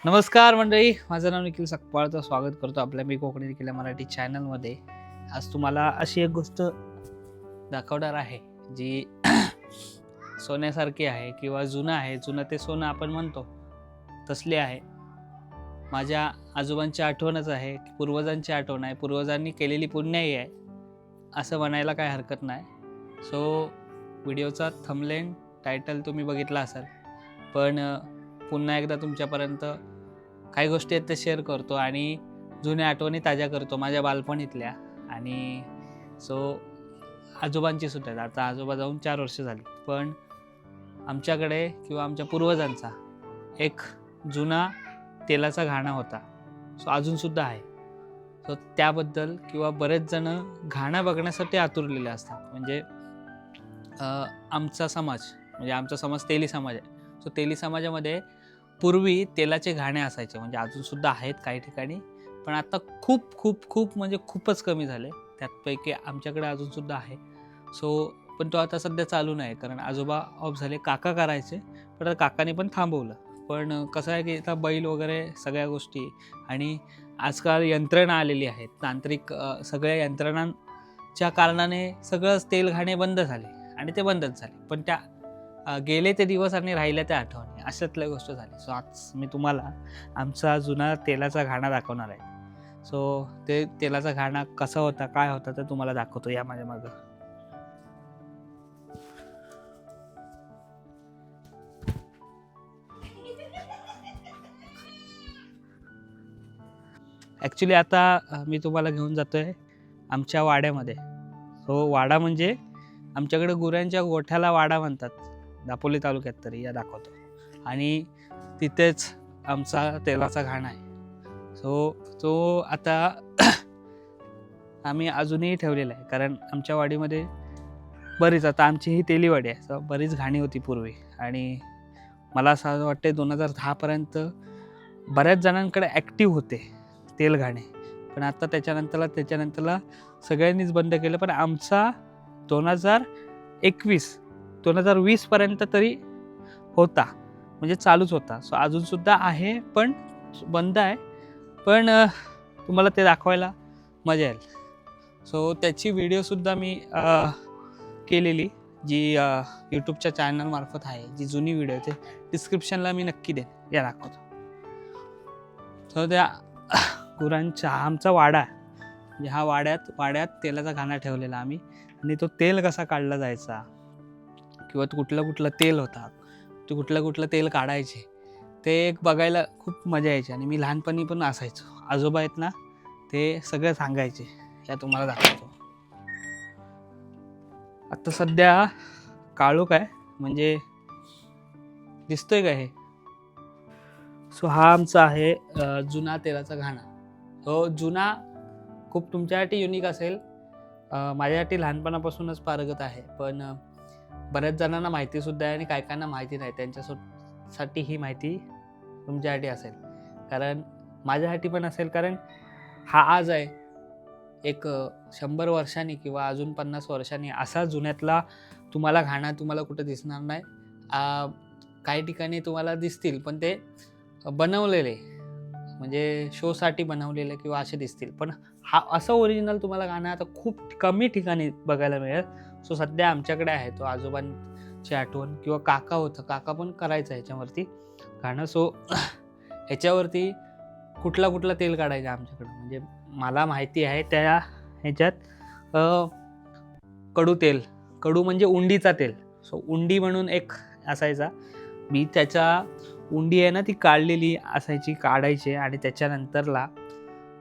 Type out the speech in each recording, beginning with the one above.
नमस्कार मंडळी, माझं नाव निखिल सकपाळचं स्वागत करतो आपल्या मी कोकणी निखिल मराठी चॅनलमध्ये. आज तुम्हाला अशी एक गोष्ट दाखवणार आहे जी सोन्यासारखी आहे किंवा जुनं आहे. जुनं ते सोनं आपण म्हणतो तसली आहे. माझ्या आजोबांची आठवणच आहे, पूर्वजांची आठवण आहे, पूर्वजांनी केलेली पुण्याई आहे असं म्हणायला काय हरकत नाही. सो व्हिडिओचा थंबनेल टायटल तुम्ही बघितला असाल, पण पुन्हा एकदा तुमच्यापर्यंत काही गोष्टी आहेत त्या शेअर करतो आणि जुन्या आठवणी ताज्या करतो माझ्या बालपणीतल्या. आणि सो आजोबांची सुद्धा आहेत. आता आजोबा जाऊन 4 वर्ष झाली, पण आमच्याकडे किंवा आमच्या पूर्वजांचा एक जुना तेलाचा घाणा होता. सो अजूनसुद्धा आहे. सो त्याबद्दल किंवा बरेच जण घाणा बघण्यासाठी आतुरलेले असतात. म्हणजे आमचा समाज तेली समाज आहे. सो तेली समाजामध्ये पूर्वी तेलाचे घाणे असायचे, म्हणजे अजूनसुद्धा आहेत काही ठिकाणी, पण आता खूप खूप खूप म्हणजे खूपच कमी झाले. त्यापैकी आमच्याकडे अजूनसुद्धा आहे. सो पण तो आता सध्या चालू नाही, कारण आजोबा ऑफ झाले. काका करायचे, पण काकाने पण थांबवलं. पण कसं आहे की आता बैल वगैरे सगळ्या गोष्टी आणि आजकाल यंत्रणा आलेली आहेत, तांत्रिक सगळ्या यंत्रणांच्या कारणाने सगळंच तेल घाणे बंद झाले आणि ते बंदच झाले. पण त्या गेले ते दिवस आणि राहिल्या त्या आठवणी, अशातल्या गोष्ट झाली. सो आज मी तुम्हाला आमचा जुना तेलाचा घाणा दाखवणार आहे. सो ते तेलाचा घाणा कसा होता, काय होता, ते तुम्हाला दाखवतो. या माझ्या मागं ॲक्च्युली आता मी तुम्हाला घेऊन जातोय आमच्या वाड्यामध्ये. सो वाडा म्हणजे आमच्याकडे गुरांच्या गोठ्याला वाडा म्हणतात, दापोली तालुक्यात तरी. या दाखवतो. आणि तिथेच आमचा तेलाचा घाणा आहे. सो तो आता आम्ही अजूनही ठेवलेला आहे, कारण आमच्या वाडीमध्ये बरीच, आता आमची ही तेलीवाडी आहे, सो बरीच घाणी होती पूर्वी. आणि मला असं वाटते 2010पर्यंत बऱ्याच जणांकडे ॲक्टिव्ह होते तेल घाणे, पण आता त्याच्यानंतरला सगळ्यांनीच बंद केलं. पण आमचा 2020पर्यंत तरी होता, म्हणजे चालूच होता. सो अजूनसुद्धा आहे, पण बंद आहे. पण तुम्हाला ते दाखवायला मजा येईल. सो त्याची व्हिडिओसुद्धा मी केलेली, जी यूट्यूबच्या चॅनलमार्फत आहे. जी जुनी व्हिडिओ ते डिस्क्रिप्शनला मी नक्की देईन. या दाखवतो. सो त्या गुरांचा आमचा वाडा, म्हणजे हा वाड्यात तेलाचा घाणा ठेवलेला आम्ही. आणि तो तेल कसा काढला जायचा किंवा तो कुठला तेल होता, ते कुठलं तेल काढायचे, ते एक बघायला खूप मजा यायची. आणि मी लहानपणी पण असायचो. आजोबा आहेत ना, ते सगळं सांगायचे. या तुम्हाला दाखवतो. आता सध्या काळोख आहे, म्हणजे दिसतोय का हे? सो हा आमचा आहे जुना तेलाचा घाणा. तो जुना खूप तुमच्यासाठी युनिक असेल, माझ्यासाठी लहानपणापासूनच पारगत आहे, पण बऱ्याच जणांना माहितीसुद्धा आहे आणि काही काहींना माहिती नाही. त्यांच्यासाठी ही माहिती तुमच्यासाठी असेल, कारण माझ्यासाठी पण असेल. कारण हा आज आहे, एक 100 वर्षांनी किंवा अजून 50 वर्षांनी असा जुन्यातला तुम्हाला घाणा तुम्हाला कुठं दिसणार नाही. काही ठिकाणी तुम्हाला दिसतील, पण ते बनवलेले, म्हणजे शोसाठी बनवलेले किंवा असे दिसतील. पण हा असं ओरिजिनल तुम्हाला गाणं आता खूप कमी ठिकाणी बघायला मिळेल. सो सध्या आमच्याकडे आहे तो आजोबांची आठवण, किंवा काका पण करायचं ह्याच्यावरती गाणं. सो ह्याच्यावरती कुठला तेल काढायचं आमच्याकडं, म्हणजे मला माहिती आहे त्या ह्याच्यात कडू म्हणजे उंडीचा तेल. सो उंडी म्हणून एक असायचा, मी त्याच्या उंडी आहे ना ती काढलेली असायची, काढायची आणि त्याच्यानंतरला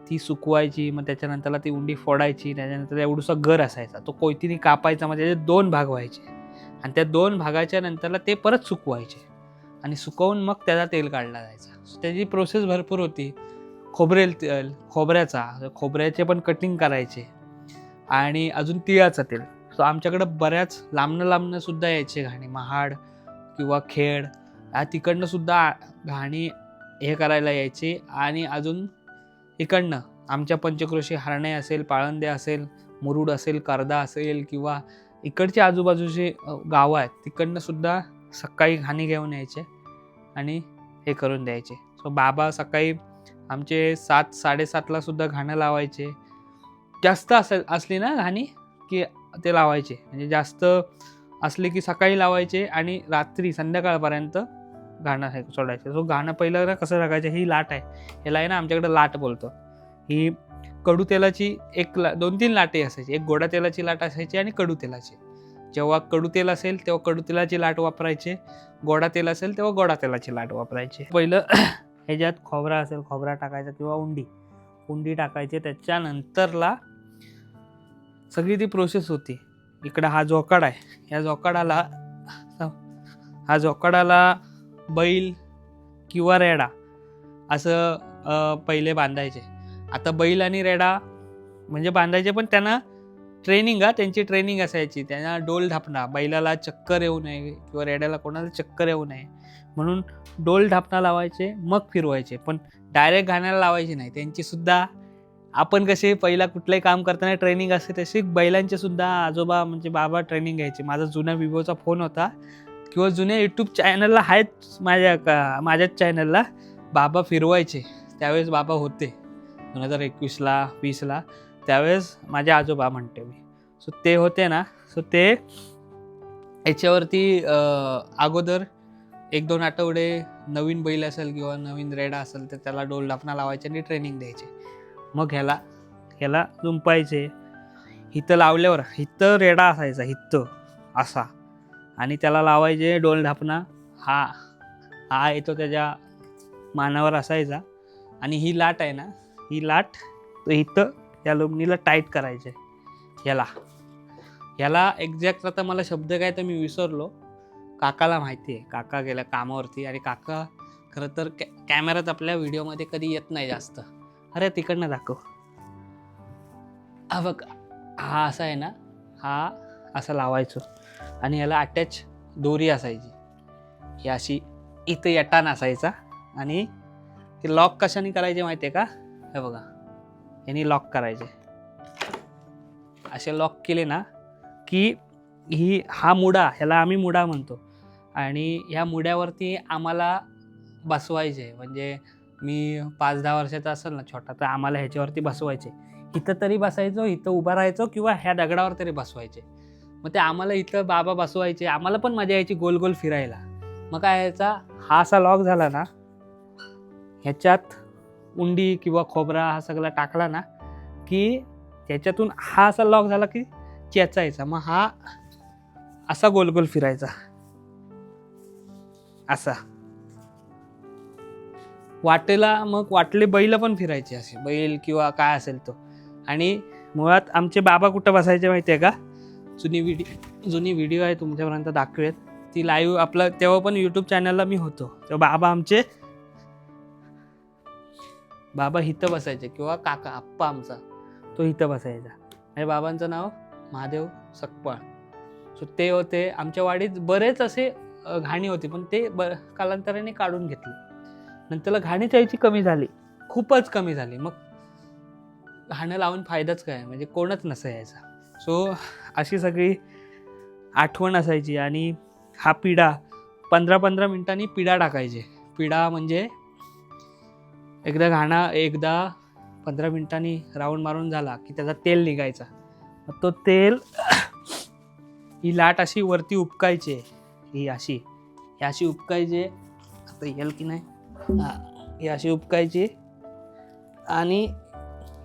ती सुकवायची. मग त्याच्यानंतरला ती उंडी फोडायची. त्याच्यानंतर एवढूसा गर असायचा, तो कोयतीने कापायचा, म्हणजे त्याचे 2 भाग व्हायचे. आणि त्या 2 भागाच्या नंतरला ते परत सुकवायचे आणि सुकवून मग त्याचा तेल काढला जायचा. सो त्याची प्रोसेस भरपूर होती. तेल, खोबऱ्याचे पण कटिंग करायचे, आणि अजून तिळाचं तेल. सो आमच्याकडं बऱ्याच लांबणं सुद्धा यायचे घाणी, महाड किंवा खेड तिकडनं सुद्धा घाणी हे करायला यायची. आणि अजून इकडनं आमच्या पंचक्रोशी हरणे असेल, पाळंदे असेल, मुरुड असेल, करदा असेल, किंवा इकडचे आजूबाजूचे गावं आहेत, तिकडनं सुद्धा सकाळी घाणी घेऊन यायचे आणि हे करून द्यायचे. सो बाबा सकाळी आमचे 7-7:30ला सुद्धा घाणं लावायचे. जास्त असली ना घाणी की ते लावायचे, म्हणजे जास्त असले की सकाळी लावायचे आणि रात्री संध्याकाळपर्यंत घाणं सोडायचं. सो घाणं पहिलं ना कसं टाकायचं, ही लाट आहे, ह्याला आहे ना आमच्याकडे लाट बोलतो. ही कडू तेलाची 2-3 लाटे असायची, एक गोडा तेलाची लाट असायची आणि कडू तेलाची. जेव्हा कडू तेल असेल तेव्हा कडू तेलाची लाट वापरायचे, गोडा तेल असेल तेव्हा गोडा तेलाची लाट वापरायचे. पहिलं ह्याच्यात खोबरा असेल खोबरा टाकायचा किंवा उंडी टाकायची. त्याच्यानंतरला सगळी ती प्रोसेस होती. इकडं हा जोकाड आहे, या जोकाडाला बैल किंवा रेडा असं पहिले बांधायचे. आता बैल आणि रेडा म्हणजे बांधायचे, पण त्यांना त्यांची ट्रेनिंग असायची. त्यांना डोल ढापणा, बैलाला चक्कर येऊ नये किंवा रेड्याला कोणाला चक्कर येऊ नये म्हणून डोल ढापणा लावायचे, मग फिरवायचे. पण डायरेक्ट घाण्याला लावायची नाही. त्यांची सुद्धा आपण कसे पहिला कुठलंही काम करताना ट्रेनिंग असते, तशी बैलांचे सुद्धा आजोबा म्हणजे बाबा ट्रेनिंग घ्यायचे. माझा जुना विवोचा फोन होता किंवा जुन्या यूट्यूब चॅनलला आहेत, माझ्याच चॅनलला बाबा फिरवायचे. त्यावेळेस बाबा होते 2021ला 20ला, त्यावेळेस माझे आजोबा म्हणते मी. सो ते होते ना, सो ते याच्यावरती अगोदर 1-2 आठवडे नवीन बैल असेल किंवा नवीन रेडा असेल तर त्याला डोल ढापणा लावायचे आणि ट्रेनिंग द्यायचे. मग ह्याला जुंपायचे. हिथं लावल्यावर हिथं रेडा असायचा, हिथं असा, आणि त्याला लावायचे डोल ढापणा. हा येतो त्याच्या मानावर असायचा. आणि ही लाट आहे ना, ही लाट इथं या लोमणीला टाईट करायचे. ह्याला एक्झॅक्ट आता मला शब्द काय तर मी विसरलो, काकाला माहिती आहे. काका गेल्या कामावरती आणि काका खरं तर कॅमेऱ्यात आपल्या व्हिडिओमध्ये कधी येत नाही जास्त. अरे तिकडनं दाखव. हा बघ, हा असा आहे ना, हा असा लावायचो आणि याला अटॅच दोरी असायची. ही अशी इथं यटान असायचा आणि ते लॉक कशाने करायचे माहिती आहे का? हे बघा, यांनी लॉक करायचे. असे लॉक केले ना की हा मुडा, ह्याला आम्ही मुडा म्हणतो, आणि ह्या मुड्यावरती आम्हाला बसवायचे. म्हणजे मी 5-10 वर्षाचा असेल ना छोटा, तर आम्हाला ह्याच्यावरती बसवायचे. इथं तरी बसायचो, इथं उभा राहायचो किंवा ह्या दगडावर तरी बसवायचे. मग ते आम्हाला इथं बाबा बसवायचे. आम्हाला पण मजा यायची गोल गोल फिरायला. मग काय यायचा, हा असा लॉक झाला ना, ह्याच्यात उंडी किंवा खोबरा हा सगळा टाकला ना की त्याच्यातून हा असा लॉक झाला की चेचायचा. मग हा असा गोल गोल फिरायचा असा वाटेला. मग वाटले बैल पण फिरायचे, असे बैल किंवा काय असेल तो. आणि मुळात आमचे बाबा कुठं बसायचे माहिती आहे का? जुनी व्हिडिओ आहे, तुमच्यापर्यंत दाखवेत ती लाईव्ह. आपलं तेव्हा पण यूट्यूब चॅनलला मी होतो तेव्हा बाबा इथं बसायचे किंवा काका आप्पा आमचा तो इथं बसायचा. आणि बाबांचं नाव महादेव सकपाळ. सो ते होते. आमच्या वाडीत बरेच असे घाणी होती, पण ते कालांतराने काढून घेतली. नंतर घाणीच यायची कमी झाली, खूपच कमी झाली. मग घाणं लावून फायदाच काय, म्हणजे कोणच नसायचा. सो अशी सगळी आठवण असायची. आणि हा पिढा 15-15 मिनिटांनी पिढा टाकायचे. पिढा म्हणजे एकदा 15 मिनिटांनी राऊंड मारून झाला की त्याचा तेल निघायचा. मग तो तेल ही लाट अशी वरती उपकायचे, ही अशी उपकायचे. आता येईल की नाही, ही अशी उपकायची आणि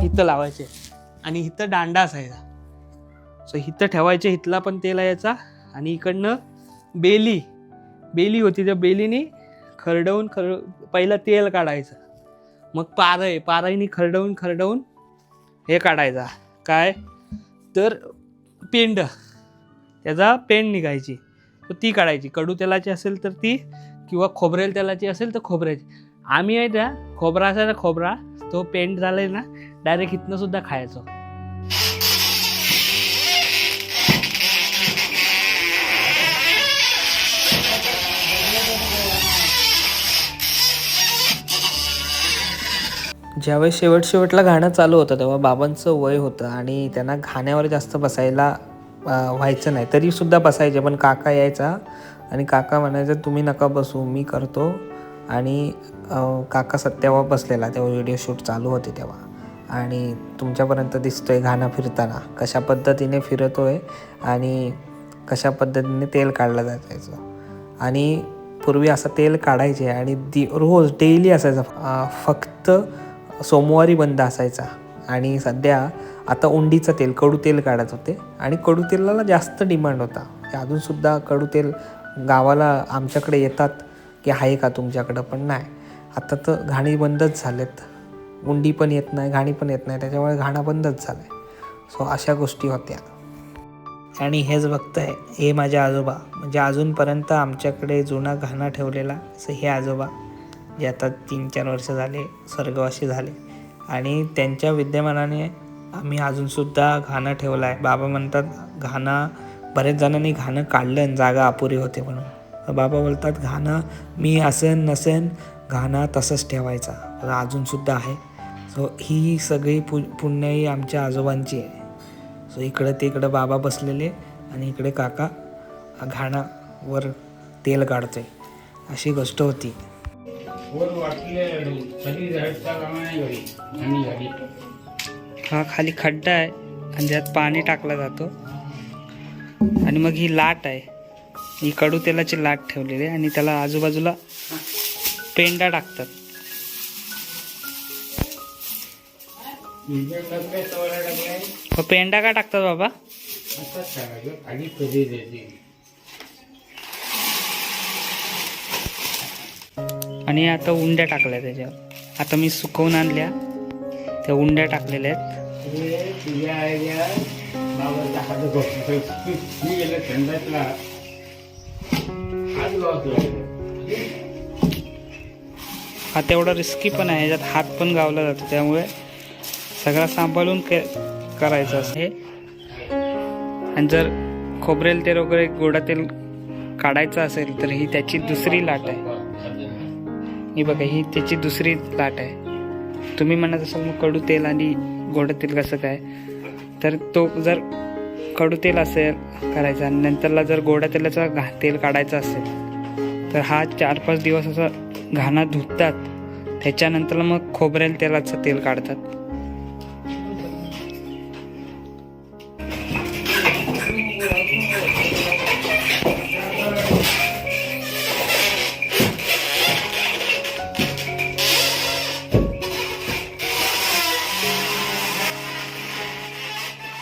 इथं लावायचे. आणि इथं दांडा असायचा, सो इथं ठेवायचे. इथला पण तेल यायचा आणि इकडनं बेली होती, त्या बेलीने खरडवून पहिलं तेल काढायचं. मग पाराईने खरडवून हे काढायचा, काय तर पेंड, त्याचा पेंड निघायची, तर ती काढायची. कडू तेलाची असेल तर ती, किंवा खोबरेल तेलाची असेल तर खोबऱ्याची. आम्ही आहे त्या खोबरा असायचा, खोबरा तो पेंड झालाय ना, डायरेक्ट इथनं सुद्धा खायचो. ज्यावेळेस शेवटला घाणं चालू होतं तेव्हा बाबांचं वय होतं आणि त्यांना घाण्यावर जास्त बसायला व्हायचं नाही, तरीसुद्धा बसायचे. पण काका यायचा आणि काका म्हणायचं तुम्ही नका बसू, मी करतो. आणि काका तेव्हा बसलेला, तेव्हा व्हिडिओ शूट चालू होते तेव्हा. आणि तुमच्यापर्यंत दिसतोय घाणा फिरताना कशा पद्धतीने फिरतोय आणि कशा पद्धतीने तेल काढलं जायचं. आणि पूर्वी असं तेल काढायचे आणि रोज डेली असायचा, फक्त सोमवारी बंद असायचा. आणि सध्या आता उंडीचं तेल, कडू तेल काढत होते आणि कडू तेलाला जास्त डिमांड होता. अजूनसुद्धा कडू तेल गावाला आमच्याकडे येतात की आहे का तुमच्याकडं, पण नाही. आता तर घाणी बंदच झालेत, उंडी पण येत नाही, घाणी पण येत नाही, त्याच्यामुळे घाणा बंदच झाला आहे. सो अशा गोष्टी होत्या. आणि हेच बघताय, हे माझे आजोबा, म्हणजे अजूनपर्यंत आमच्याकडे जुना घाणा ठेवलेला असं हे आजोबा, जे आता 3-4 वर्ष झाले स्वर्गवासी झाले. आणि त्यांच्या विद्यमानाने आम्ही अजूनसुद्धा घाणं ठेवलं आहे. बाबा म्हणतात घाणं, बरेच जणांनी घाणं काढलं आणि जागा अपुरी होते म्हणून. तर बाबा बोलतात घाणं मी असेन नसेन, घाणा तसंच ठेवायचा, अजूनसुद्धा आहे. सो ही सगळी पुण्याई आमच्या आजोबांची आहे. सो इकडं तिकडं बाबा बसलेले आणि इकडे काका घाणावर तेल काढतोय, अशी गोष्ट होती. हा खाली खड्डा आहे आणि त्यात पाणी टाकलं जातो. आणि मग ही लाट आहे, ही कडू तेलाची लाट ठेवलेली आहे आणि त्याला आजूबाजूला पेंडा टाकतात. पेंडा का टाकतात बाबा? आणि आता उंड्या टाकल्या त्याच्यावर. आता मी सुकवून आणल्या, त्या उंड्या टाकलेल्या आहेत. हा तेवढा रिस्की पण आहे, याच्यात हात पण गावला जातो, त्यामुळे सगळं सांभाळून करायचं असं. आणि जर खोबरेल तेल वगैरे गोडा तेल काढायचं असेल तर ही त्याची दुसरी लाट आहे. ही बघा, ही त्याची दुसरी लाट आहे. तुम्ही म्हणत असाल मग कडू तेल आणि गोडा तेल कसं काय, तर तो जर कडू तेल असेल करायचा आणि नंतरला जर गोडा तेलाचा तेल काढायचा असेल तर हा 4-5 दिवस असा घाणा धुतात, त्याच्यानंतर मग खोबरेल तेलाचं तेल काढतात.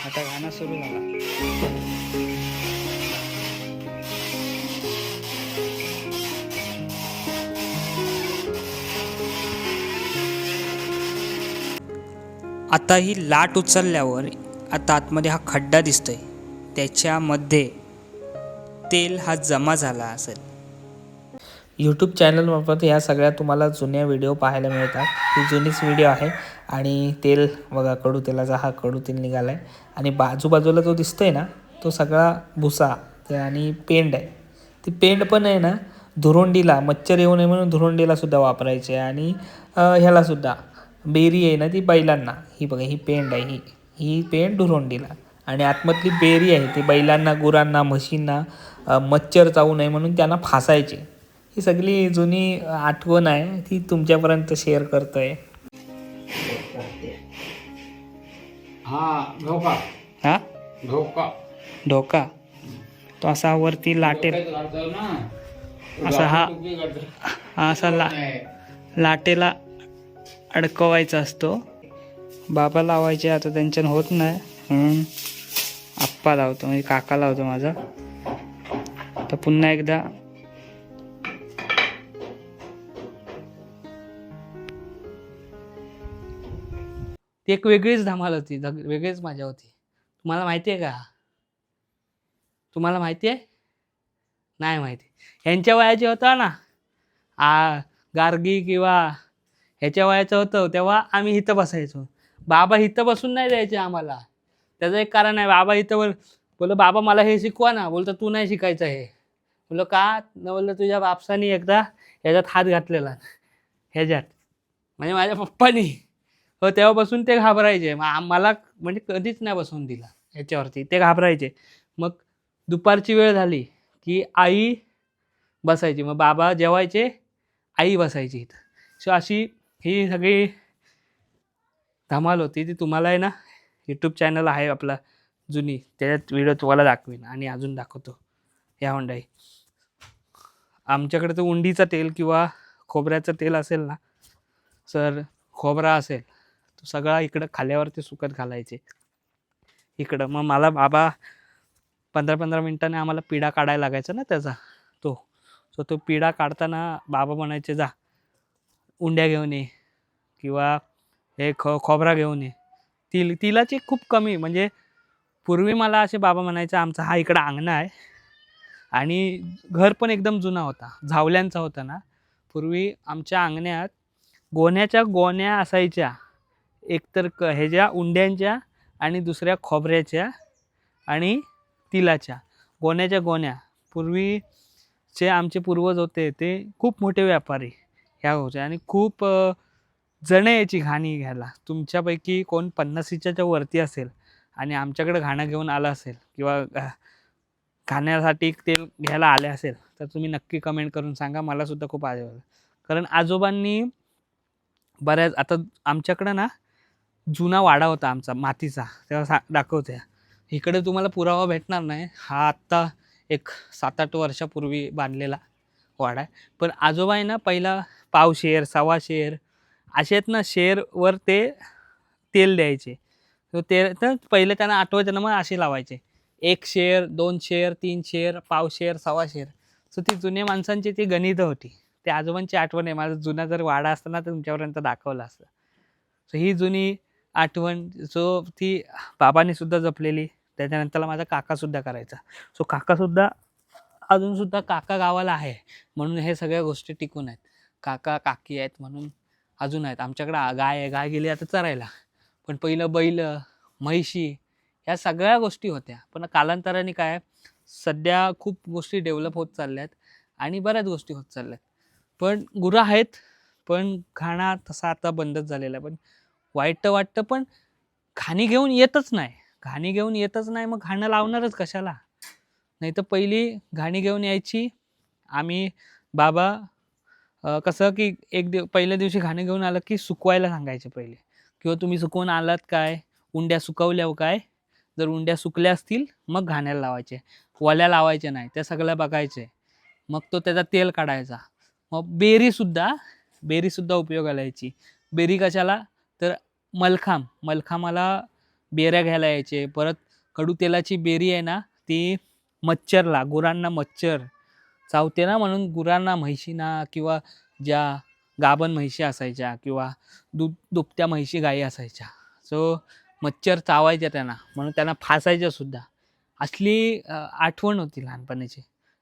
आता घाणा सुरू झाला. आता ही लाट उचलल्यावर आता आतमध्ये हा खड्डा दिसतोय, त्याच्यामध्ये तेल हा जमा झाला असेल. यूट्यूब चॅनलमार्फत ह्या सगळ्या तुम्हाला जुन्या व्हिडिओ पाहायला मिळतात. ही जुनीच व्हिडिओ आहे. आणि तेल बघा, कडू तेलाचा हा कडू तेल निघाला आहे. आणि बाजूबाजूला जो दिसतोय ना, तो सगळा भुसा आणि पेंड आहे. ती पेंड पण आहे ना, धुरोंडीला मच्छर येऊ नये म्हणून धुरोंडीलासुद्धा वापरायचे. आणि ह्यालासुद्धा बेरी आहे ना, ती बैलांना, ही बघा ही पेंड आहे, ही पेंड धुरोंडीला. आणि आतमधली बेरी आहे ती बैलांना, गुरांना, म्हशींना मच्छर चावू नये म्हणून त्यांना फासायचे. ही सगळी जुनी आठवण आहे, ती तुमच्यापर्यंत शेअर करतोय. हा ढोका तो असा वरती लाटेल, असा हा असा लाटेला अडकवायचा असतो. बाबा लावायचे, आता त्यांच्यानं होत नाही म्हणून आप्पा लावतो, म्हणजे काका लावतो माझा. तर पुन्हा एकदा ती एक वेगळीच धमाल होती, वेगळीच मजा होती. तुम्हाला माहिती आहे का? तुम्हाला माहिती आहे? नाही माहिती. ह्यांच्या वयाचे होता ना, गार्गी किंवा ह्याच्या वयाचं होतं, तेव्हा आम्ही इथं बसायचो. बाबा इथं बसून नाही द्यायचे आम्हाला. त्याचं एक कारण आहे, बाबा इथं बोललं बाबा मला हे शिकवा ना. बोलतं तू नाही शिकायचं हे. बोललं का? न बोललं तुझ्या बापसानी एकदा ह्याच्यात हात घातलेला, ह्याच्यात म्हणजे माझ्या पप्पानी. हो, तेव्हापासून ते घाबरायचे. मला म्हणजे कधीच नाही बसवून दिला ह्याच्यावरती, ते घाबरायचे. मग दुपारची वेळ झाली की आई बसायची, मग बाबा जेवायचे, आई बसायची इथं. सो अशी ही सगळी धमाल होती. ती तुम्हाला आहे ना यूट्यूब चॅनल आहे आपला जुनी, त्याच्यात व्हिडिओ तुम्हाला दाखवीन आणि अजून दाखवतो या हुंडाई. आमच्याकडे तर उंडीचं तेल किंवा खोबऱ्याचं तेल असेल ना, सर खोबरा असेल तो सगळा इकडं खाल्यावरती सुकत घालायचे इकडं. मग मला बाबा 15-15 मिनिटांनी आम्हाला पिढा काढायला लागायचा ना त्याचा तो. सो तो पिढा काढताना बाबा म्हणायचे जा उंड्या घेऊन ये किंवा हे खोबरा घेऊन ये. तिलाची खूप कमी, म्हणजे पूर्वी मला असे बाबा म्हणायचे आमचा हा इकडं अंगणा आहे आणि घर पण एकदम जुना होता, झावल्यांचा होता ना. पूर्वी आमच्या अंगण्यात गोण्याच्या गोण्या असायच्या, एकतर ह्याच्या उंड्यांच्या आणि दुसऱ्या खोबऱ्याच्या आणि तिलाच्या. गोण्याच्या गोण्या पूर्वीचे आमचे पूर्वज होते ते खूप मोठे व्यापारी ह्या होते आणि खूप जण यायची घाणी घ्यायला. तुमच्यापैकी कोण 50च्या वरती असेल आणि आमच्याकडे घाणं घेऊन आलं असेल किंवा खाण्यासाठी तेल घ्यायला आले असेल तर तुम्ही नक्की कमेंट करून सांगा. मला सुद्धा खूप आवडलं, कारण आजोबांनी बऱ्याच, आता आमच्याकडं ना जुना वाडा होता आमचा मातीचा, तेव्हा दाखवते. इकडे तुम्हाला पुरावा भेटणार नाही, हा आत्ता एक 7-8 वर्षापूर्वी बांधलेला वाडा आहे. पण आजोबा आहे ना पहिला पावशेर, सव्वाशेर असे आहेत ना शेरवर ते तेल द्यायचे. तर ते तर पहिले त्यांना आठवायचं ना, मग असे लावायचे 1 शेर, 2 शेर, 3 शेर, पावशेर, सव्वाशेर. सो ती जुन्या माणसांची ती गणितं होती. ते आजोबांची आठवण आहे. माझा जुना जर वाडा असता ना तर तुमच्यापर्यंत दाखवला असतं. सो ही जुनी आठवण, सो ती बाबांनी सुद्धा जपलेली. त्याच्यानंतर माझा काकासुद्धा करायचा. सो काकासुद्धा अजूनसुद्धा काका गावाला आहे म्हणून हे सगळ्या गोष्टी टिकून आहेत. काका काकी आहेत म्हणून अजून आहेत. आमच्याकडं गाय आहे, गाय गेली आता चरायला. पण पहिलं बैल, म्हैशी ह्या सगळ्या गोष्टी होत्या. पण कालांतराने काय, सध्या खूप गोष्टी डेव्हलप होत चालल्यात आणि बऱ्याच गोष्टी होत चालल्यात. पण गुरं आहेत, पण खाणा तसा आता बंदच झालेला आहे. पण वाईट तर वाटतं, पण घाणी घेऊन येतच नाही. घाणी घेऊन येतच नाही, मग घाणं लावणारच कशाला. नाही तर पहिली घाणी घेऊन यायची. आम्ही बाबा कसं की पहिल्या दिवशी घाणी घेऊन आलं की सुकवायला सांगायचे पहिले, किंवा तुम्ही सुकवून आलात काय, उंड्या सुकवल्या काय. जर उंड्या सुकल्या असतील मग घाण्याला लावायचे, वल्या लावायचे नाही, त्या सगळ्या बघायचे. मग तो त्याचा तेल काढायचा. मग बेरीसुद्धा उपयोगाला यायची. बेरी कशाला, तर मलखामाला बेऱ्या घ्यायला यायचे. परत कडू तेलाची बेरी आहे ना, ती मच्छरला, गुरांना मच्छर चावते ना, म्हणून गुरांना, म्हैशींना किंवा ज्या गाभण म्हैशी असायच्या किंवा दुभत्या म्हैशी गायी असायच्या, सो मच्छर चावायच्या त्यांना, म्हणून त्यांना फासायच्या सुद्धा. असली आठवण होती लहानपणीची.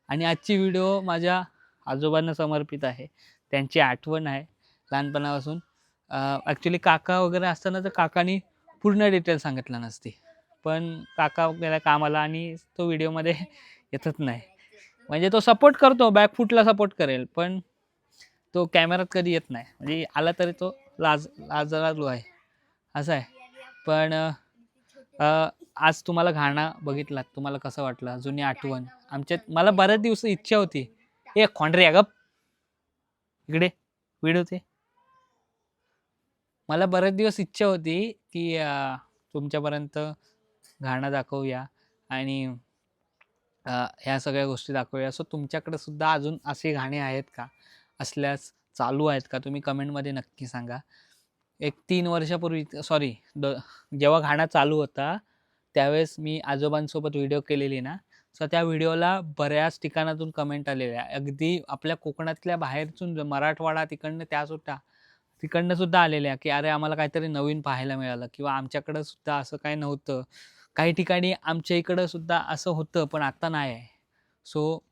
आणि आजची व्हिडिओ माझ्या आजोबांना समर्पित आहे. त्यांची आठवण आहे लहानपणापासून. ॲक्च्युली काका वगैरे असताना तर काकानी पूर्ण डिटेल सांगितलं नसती, पण काका गेला कामाला आणि तो व्हिडिओमध्ये येतच नाही. म्हणजे तो सपोर्ट करतो, बॅकफूटला सपोर्ट करेल, पण तो कॅमेऱ्यात कधी येत नाही. म्हणजे आला तरी तो लाजरालू आहे, असं आहे. पण आज तुम्हाला घाणा बघितलात, तुम्हाला कसं वाटलं, जुनी आठवण. आमच्यात मला बऱ्याच दिवस इच्छा होती, ए खोंडरे गप इकडे व्हिडिओ ते. मला बरेच दिवस इच्छा होती की तुमच्यापर्यंत घाणं दाखवूया आणि ह्या सगळ्या गोष्टी दाखवूया. सो तुमच्याकडे सुद्धा अजून असे गाणे आहेत का, असल्यास चालू आहेत का, तुम्ही कमेंटमध्ये नक्की सांगा. एक 3 वर्षापूर्वी, सॉरी, जेव्हा घाणा चालू होता त्यावेळेस मी आजोबांसोबत व्हिडिओ केलेली ना, सो त्या व्हिडिओला बऱ्याच ठिकाणातून कमेंट आलेल्या. अगदी आपल्या कोकणातल्या बाहेरतून, मराठवाडा तिकडनं सुद्धा आलेल्या की अरे आम्हाला काहीतरी नवीन पाहायला मिळालं, किंवा आमच्याकडं सुद्धा असं काही नव्हतं. काही ठिकाणी आमच्या इकडं सुद्धा असं होतं पण आता नाही आहे. सो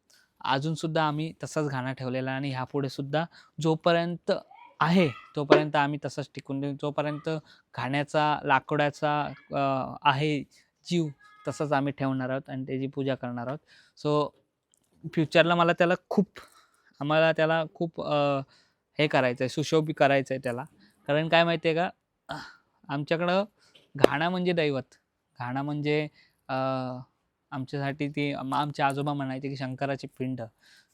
अजूनसुद्धा आम्ही तसाच घाणा ठेवलेला आणि ह्यापुढे सुद्धा जोपर्यंत आहे तोपर्यंत आम्ही तसंच टिकून देऊ. जोपर्यंत घाण्याचा, लाकडाचा आहे जीव, तसंच आम्ही ठेवणार आहोत आणि त्याची पूजा करणार आहोत. सो फ्युचरला आम्हाला त्याला खूप हे करायचं आहे, सुशोभित करायचं आहे त्याला. कारण काय माहिती आहे का, आमच्याकडं घाणा म्हणजे दैवत. घाणा म्हणजे आमच्यासाठी ती, आमचे आजोबा म्हणायचे की शंकराची पिंड.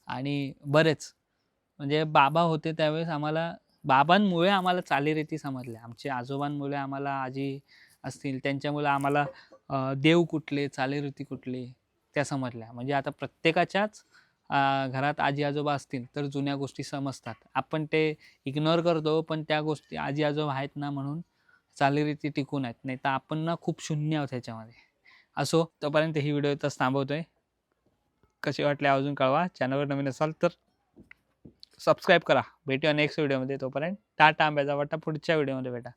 आणि बरेच म्हणजे बाबा होते त्यावेळेस बाबांमुळे आम्हाला चालीरीती समजल्या. आमच्या आजोबांमुळे आम्हाला आजी असतील त्यांच्यामुळे आम्हाला देव कुठले, चालीरीती कुठले त्या समजल्या. म्हणजे आता प्रत्येकाच्याच घरात आजी आजोबा असतील तर जुन्या गोष्टी समजतात. आपण ते इग्नोर करतो, पण त्या गोष्टी आजी आजोबा आहेत ना म्हणून चालीरीती टिकून आहेत. नाही तर आपण ना खूप शून्य आहोत ह्याच्यामध्ये. असो, तोपर्यंत ही व्हिडिओ इथंच थांबवतोय. कसे वाटले अजून कळवा. चॅनलवर नवीन असाल तर सबस्क्राईब करा. भेटूया नेक्स्ट व्हिडिओमध्ये. तोपर्यंत टाटा, आंब्याचा वाटा. पुढच्या व्हिडिओमध्ये भेटा.